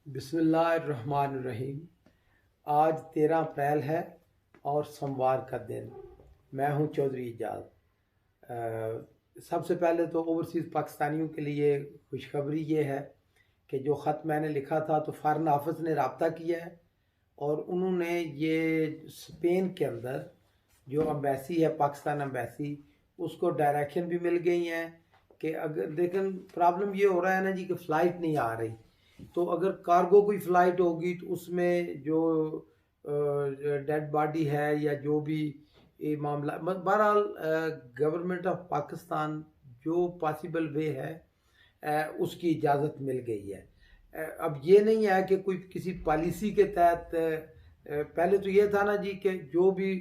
बिस्मिल्लाहिर्रहमानिर्रहीम। आज 13 अप्रैल है और सोमवार का दिन। मैं हूं चौधरी इजाज़। सबसे पहले तो ओवरसीज़ पाकिस्तानियों के लिए खुशखबरी ये है कि जो ख़त मैंने लिखा था तो फ़ॉरेन ऑफिस ने रब्ता किया है और उन्होंने ये स्पेन के अंदर जो अम्बेसी है, पाकिस्तान अम्बेसी, उसको डायरेक्शन भी मिल गई हैं कि अगर, लेकिन प्रॉब्लम ये हो रहा है ना जी कि फ़्लाइट नहीं आ रही। तो अगर कार्गो कोई फ़्लाइट होगी तो उसमें जो डेड बॉडी है या जो भी ये मामला, बहरहाल गवर्नमेंट ऑफ पाकिस्तान जो पॉसिबल वे है उसकी इजाज़त मिल गई है। अब ये नहीं है कि कोई किसी पॉलिसी के तहत, पहले तो ये था ना जी कि जो भी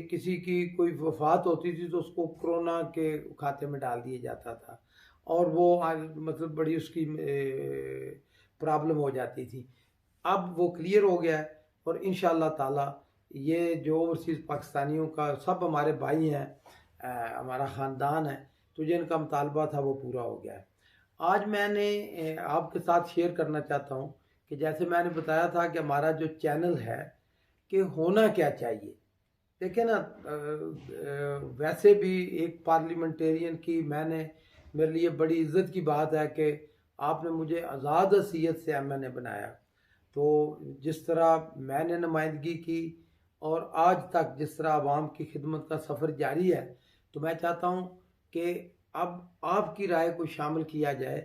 किसी की कोई वफात होती थी तो उसको कोरोना के खाते में डाल दिया जाता था और वो मतलब बड़ी उसकी प्रॉब्लम हो जाती थी। अब वो क्लियर हो गया है और इंशाअल्लाह ताला ये जो ओवरसीज़ पाकिस्तानियों का, सब हमारे भाई हैं, हमारा ख़ानदान है, तो जिनका मुतालबा था वो पूरा हो गया है। आज मैंने आपके साथ शेयर करना चाहता हूँ कि जैसे मैंने बताया था कि हमारा जो चैनल है कि होना क्या चाहिए। देखिए ना, वैसे भी एक पार्लियामेंटेरियन की मेरे लिए बड़ी इज्जत की बात है कि आपने मुझे आज़ाद हसीयत से एमएनए बनाया। तो जिस तरह मैंने नुमाइंदगी की और आज तक जिस तरह आवाम की खिदमत का सफ़र जारी है, तो मैं चाहता हूँ कि अब आपकी राय को शामिल किया जाए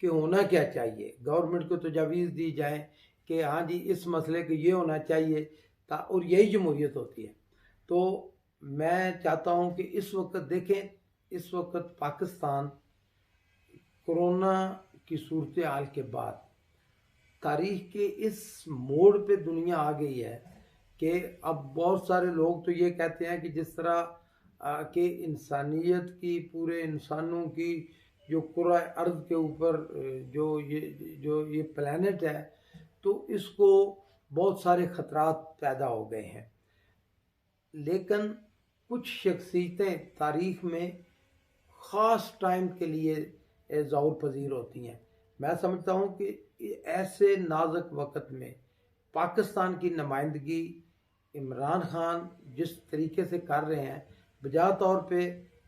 कि होना क्या चाहिए। गवर्नमेंट को तजावीज़ दी जाए कि हाँ जी, इस मसले को ये होना चाहिए, और यही जमहूरियत होती है। तो मैं चाहता हूँ कि इस वक्त देखें, इस वक्त पाकिस्तान कोरोना की सूरत हाल के बाद तारीख के इस मोड़ पे दुनिया आ गई है कि अब बहुत सारे लोग तो ये कहते हैं कि जिस तरह कि इंसानियत की, पूरे इंसानों की जो कुर्रा अर्ज़ के ऊपर जो ये प्लेनेट है, तो इसको बहुत सारे ख़तरात पैदा हो गए हैं। लेकिन कुछ शख्सियतें तारीख में ख़ास टाइम के लिए ज़ौर पजीर होती हैं। मैं समझता हूँ कि ऐसे नाजुक वक़्त में पाकिस्तान की नुमाइंदगी इमरान खान जिस तरीके से कर रहे हैं, बजा तौर पे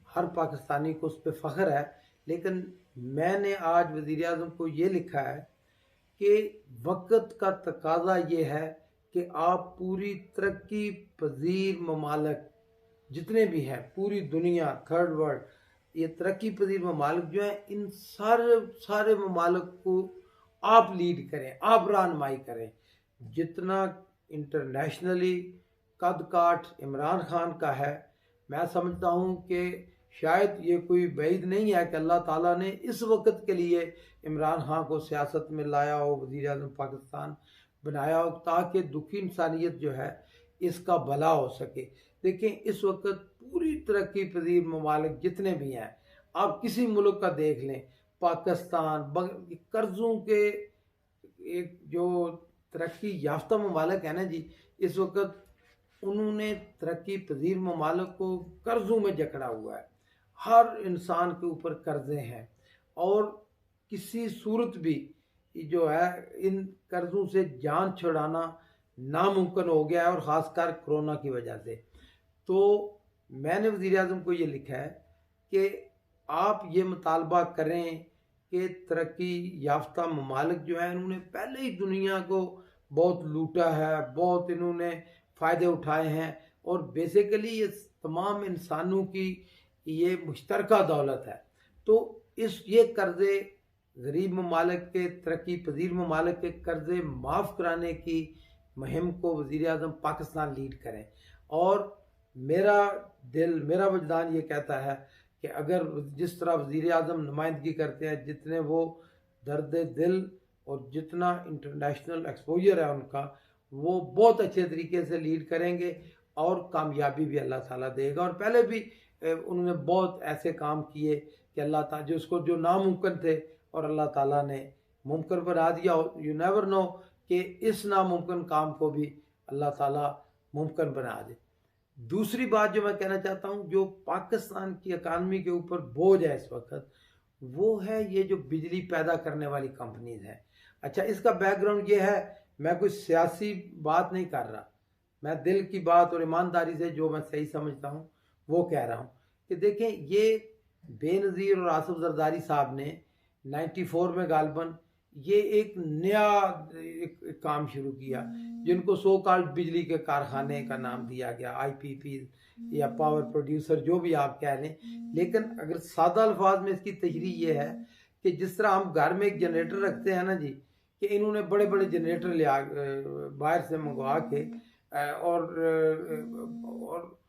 हर पाकिस्तानी को उस पर फ़ख्र है। लेकिन मैंने आज वज़ीर आज़म को ये लिखा है कि वक़्त का तकाजा ये है कि आप पूरी तरक्की पजीर ममालिक जितने भी हैं, पूरी दुनिया, थर्ड वर्ल्ड, ये तरक्की पजीर ममालिक जो हैं, इन सारे ममालिक को आप लीड करें, आप रहनुमाई करें। जितना इंटरनेशनली कद काठ इमरान खान का है, मैं समझता हूँ कि शायद ये कोई बैद नहीं है कि अल्लाह ताला ने इस वक्त के लिए इमरान खान को सियासत में लाया हो, वज़ीर आज़म पाकिस्तान बनाया हो, ताकि दुखी इंसानियत जो है इसका भला हो सके। देखें, इस वक्त पूरी तरक्की पजीर ममालिक जितने भी हैं, आप किसी मुल्क का देख लें, पाकिस्तान, कर्ज़ों के एक जो तरक्की याफ्ता ममालिक है ना जी, इस वक्त उन्होंने तरक्की पजीर ममालिक को कर्ज़ों में जकड़ा हुआ है। हर इंसान के ऊपर कर्जे हैं और किसी सूरत भी जो है इन कर्जों से जान छुड़ाना नामुमकिन हो गया है, और ख़ासकर कोरोना की वजह से। तो मैंने वज़ीर आज़म को ये लिखा है कि आप ये मुतालबा करें कि तरक्की याफ्ता ममालिक जो हैं, इन्होंने पहले ही दुनिया को बहुत लूटा है, बहुत इन्होंने फ़ायदे उठाए हैं, और बेसिकली ये तमाम इंसानों की ये मुश्तरका दौलत है। तो ये कर्ज़े गरीब ममालिक के, तरक्की पजीर ममालिक के कर्ज़े माफ़ कराने की मुहिम को वज़ीर आज़म पाकिस्तान लीड करें। और मेरा वजदान ये कहता है कि अगर जिस तरह वज़ीर आज़म नुमाइंदगी करते हैं, जितने वो दर्द दिल और जितना इंटरनेशनल एक्सपोजर है उनका, वो बहुत अच्छे तरीके से लीड करेंगे और कामयाबी भी अल्लाह ताला देगा। और पहले भी उन्होंने बहुत ऐसे काम किए कि अल्लाह ताला जो नामुमकिन थे और अल्लाह ताला ने मुमकिन बना दिया। यू नेवर नो कि इस नामुमकिन काम को भी अल्लाह ताला मुमकिन बना दे। दूसरी बात जो मैं कहना चाहता हूँ, जो पाकिस्तान की इकानमी के ऊपर बोझ है इस वक्त, वो है ये जो बिजली पैदा करने वाली कंपनीज हैं। अच्छा, इसका बैकग्राउंड ये है, मैं कोई सियासी बात नहीं कर रहा, मैं दिल की बात और ईमानदारी से जो मैं सही समझता हूँ वो कह रहा हूँ कि देखें, ये बेनज़ीर और आसिफ जरदारी साहब ने 94 में गालबन ये एक नया एक काम शुरू किया, जिनको सो कॉल्ड बिजली के कारखाने का नाम दिया गया, आईपीपी या पावर प्रोड्यूसर, जो भी आप कह लें। लेकिन अगर सादा अल्फाज में इसकी तशरीह ये है कि जिस तरह हम घर में एक जनरेटर रखते हैं ना जी, कि इन्होंने बड़े बड़े जनरेटर ले बाहर से मंगवा के और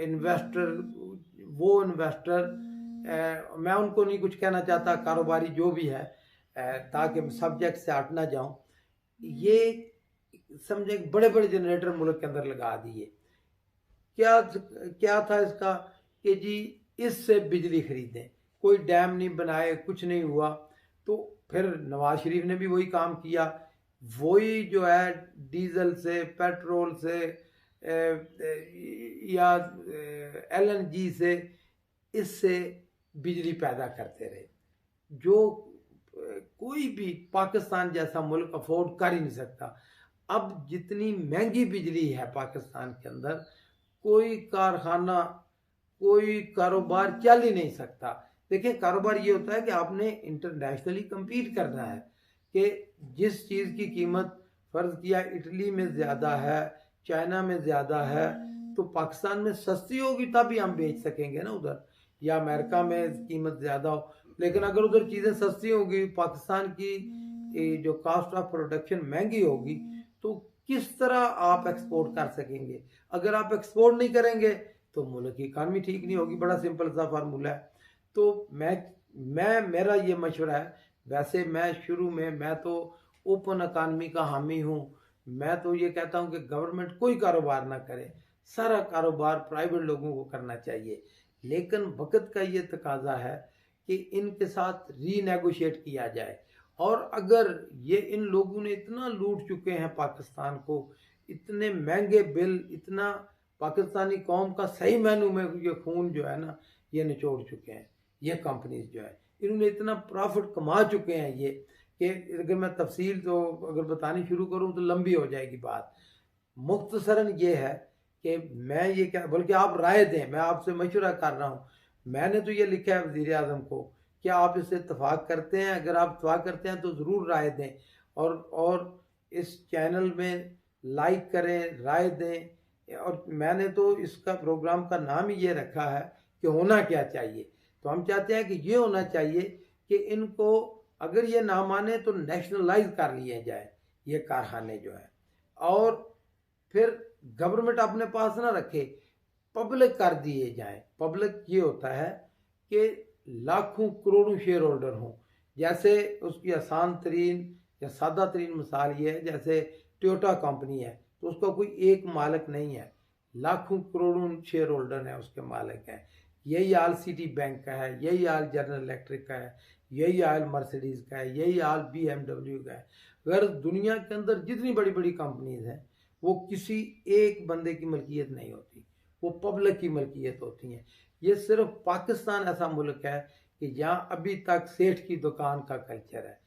इन्वेस्टर, वो इन्वेस्टर, मैं उनको नहीं कुछ कहना चाहता, कारोबारी जो भी है, ताकि सब्जेक्ट से हट ना जाऊं, ये समझे बड़े बड़े जनरेटर मुल्क के अंदर लगा दिए। क्या क्या था इसका कि जी इससे बिजली खरीदें, कोई डैम नहीं बनाए, कुछ नहीं हुआ। तो फिर नवाज शरीफ ने भी वही काम किया, वही जो है डीजल से, पेट्रोल से या एलएनजी से, इससे बिजली पैदा करते रहे, जो कोई भी पाकिस्तान जैसा मुल्क अफोर्ड कर ही नहीं सकता। अब जितनी महंगी बिजली है पाकिस्तान के अंदर, कोई कारखाना, कोई कारोबार चल ही नहीं सकता। देखिए, कारोबार ये होता है कि आपने इंटरनेशनली compete करना है, कि जिस चीज़ की कीमत फ़र्ज़ किया इटली में ज़्यादा है, चाइना में ज़्यादा है, तो पाकिस्तान में सस्ती होगी तभी हम बेच सकेंगे ना उधर, या अमेरिका में कीमत ज़्यादा हो। लेकिन अगर उधर चीज़ें सस्ती होगी, पाकिस्तान की जो कास्ट ऑफ प्रोडक्शन महंगी होगी, तो किस तरह आप एक्सपोर्ट कर सकेंगे? अगर आप एक्सपोर्ट नहीं करेंगे तो मुल्क की इकानमी ठीक नहीं होगी। बड़ा सिंपल सा फार्मूला है। तो मेरा ये मशवरा है, वैसे मैं शुरू में, मैं तो ओपन इकानमी का हामी हूँ। मैं तो ये कहता हूँ कि गवर्नमेंट कोई कारोबार ना करे, सारा कारोबार प्राइवेट लोगों को करना चाहिए। लेकिन वक्त का ये तकाजा है कि इनके साथ रीनेगोशिएट किया जाए। और अगर ये इन लोगों ने इतना लूट चुके हैं पाकिस्तान को, इतने महंगे बिल, इतना पाकिस्तानी कौम का सही मायनों में ये खून जो है ना, ये निचोड़ चुके हैं। ये कंपनीज जो है, इन्होंने इतना प्रॉफिट कमा चुके हैं ये, कि अगर मैं तफसील तो अगर बतानी शुरू करूं तो लंबी हो जाएगी बात। मुख्तसरन ये है कि मैं ये क्या, बल्कि आप राय दें, मैं आपसे मशवरा कर रहा हूँ। मैंने तो ये लिखा है वज़ीर आज़म को, क्या आप इससे इत्तफाक करते हैं? अगर आप इत्तफाक करते हैं तो ज़रूर राय दें, और इस चैनल में लाइक करें, राय दें। और मैंने तो इसका प्रोग्राम का नाम ही ये रखा है कि होना क्या चाहिए। तो हम चाहते हैं कि ये होना चाहिए कि इनको अगर ये ना माने तो नेशनलाइज कर लिए जाए ये कारखाने जो है, और फिर गवर्नमेंट अपने पास ना रखे, पब्लिक कर दिए जाए। पब्लिक ये होता है कि लाखों करोड़ों शेयर होल्डर हों। जैसे उसकी आसान तरीन या सादा तरीन मिसाल ये है, जैसे टोयोटा कंपनी है, तो उसका कोई एक मालिक नहीं है, लाखों करोड़ों शेयर होल्डर हैं, उसके मालिक हैं। यही हाल सिटी बैंक का है, यही हाल जनरल इलेक्ट्रिक का है, यही हाल मर्सिडीज का है, यही हाल BMW का है। अगर दुनिया के अंदर जितनी बड़ी बड़ी कंपनीज हैं, वो किसी एक बंदे की मलकियत नहीं होती, वो पब्लिक की मलकियत होती हैं। ये सिर्फ पाकिस्तान ऐसा मुल्क है कि जहाँ अभी तक सेठ की दुकान का कल्चर है।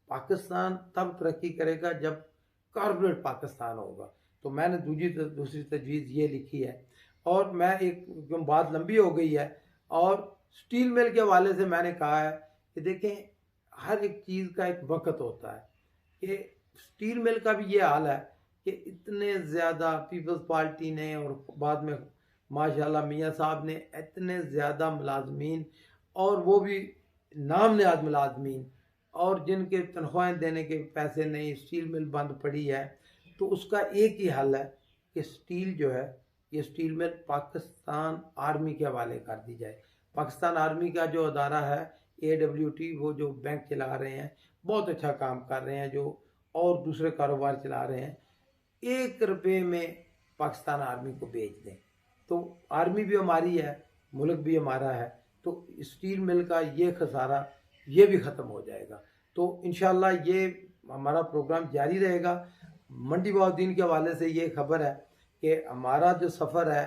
पाकिस्तान तब तरक्की करेगा जब कॉर्पोरेट पाकिस्तान होगा। तो मैंने दूसरी तजवीज़ ये लिखी है। और मैं एक, क्यों बात लंबी हो गई है, और स्टील मिल के हवाले से मैंने कहा है कि देखें, हर एक चीज़ का एक वक्त होता है। कि स्टील मिल का भी ये हाल है कि इतने ज़्यादा पीपल्स पार्टी ने और बाद में माशाल्लाह मियाँ साहब ने इतने ज़्यादा मुलाजमीन, और वो भी नाम नहाद मुलाजमीन, और जिनके तनख्वाहें देने के पैसे नहीं, स्टील मिल बंद पड़ी है। तो उसका एक ही हल है कि स्टील जो है, ये स्टील मिल पाकिस्तान आर्मी के हवाले कर दी जाए। पाकिस्तान आर्मी का जो अदारा है AWT, वो जो बैंक चला रहे हैं, बहुत अच्छा काम कर रहे हैं, जो और दूसरे कारोबार चला रहे हैं, 1 रुपये में पाकिस्तान आर्मी को बेच दें तो आर्मी भी हमारी है, मुल्क भी हमारा है। तो स्टील मिल का ये खसारा ये भी ख़त्म हो जाएगा। तो इंशाल्लाह ये हमारा प्रोग्राम जारी रहेगा। मंडी बहाउद्दीन के हवाले से ये खबर है कि हमारा जो सफ़र है,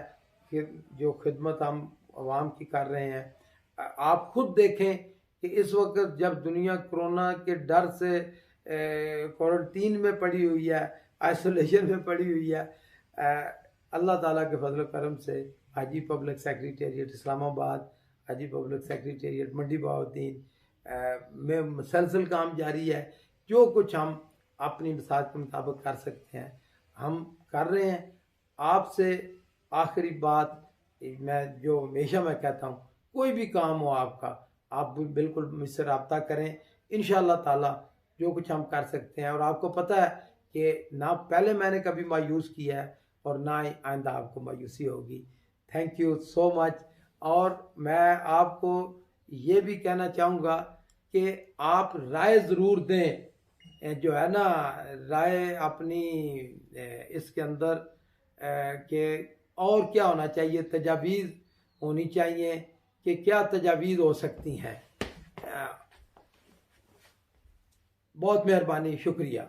फिर जो खिदमत हम आवाम की कर रहे हैं, आप खुद देखें कि इस वक्त जब दुनिया कोरोना के डर से क्वारंटीन में पड़ी हुई है, आइसोलेशन में पड़ी हुई है। अल्लाह ताला के फजल करम से हाजी पब्लिक सेक्रेटेरिएट इस्लामाबाद, हाजी पब्लिक सेक्रेटेरिएट मंडी बहाउद्दीन में मुसलसल काम जारी है। जो कुछ हम अपनी मिसाज के मुताबिक कर सकते हैं हम कर रहे हैं। आपसे आखिरी बात मैं जो हमेशा मैं कहता हूँ, कोई भी काम हो आपका, आप भी बिल्कुल मुझसे रब्ता करें। इंशाअल्लाह ताला जो कुछ हम कर सकते हैं, और आपको पता है कि ना पहले मैंने कभी मायूस किया है और ना ही आइंदा आपको मायूसी होगी। Thank you so much. और मैं आपको ये भी कहना चाहूँगा कि आप राय ज़रूर दें, जो है ना, राय अपनी इसके अंदर कि और क्या होना चाहिए, तजावीज़ होनी चाहिए कि क्या तजावीज़ हो सकती हैं। बहुत मेहरबानी, शुक्रिया।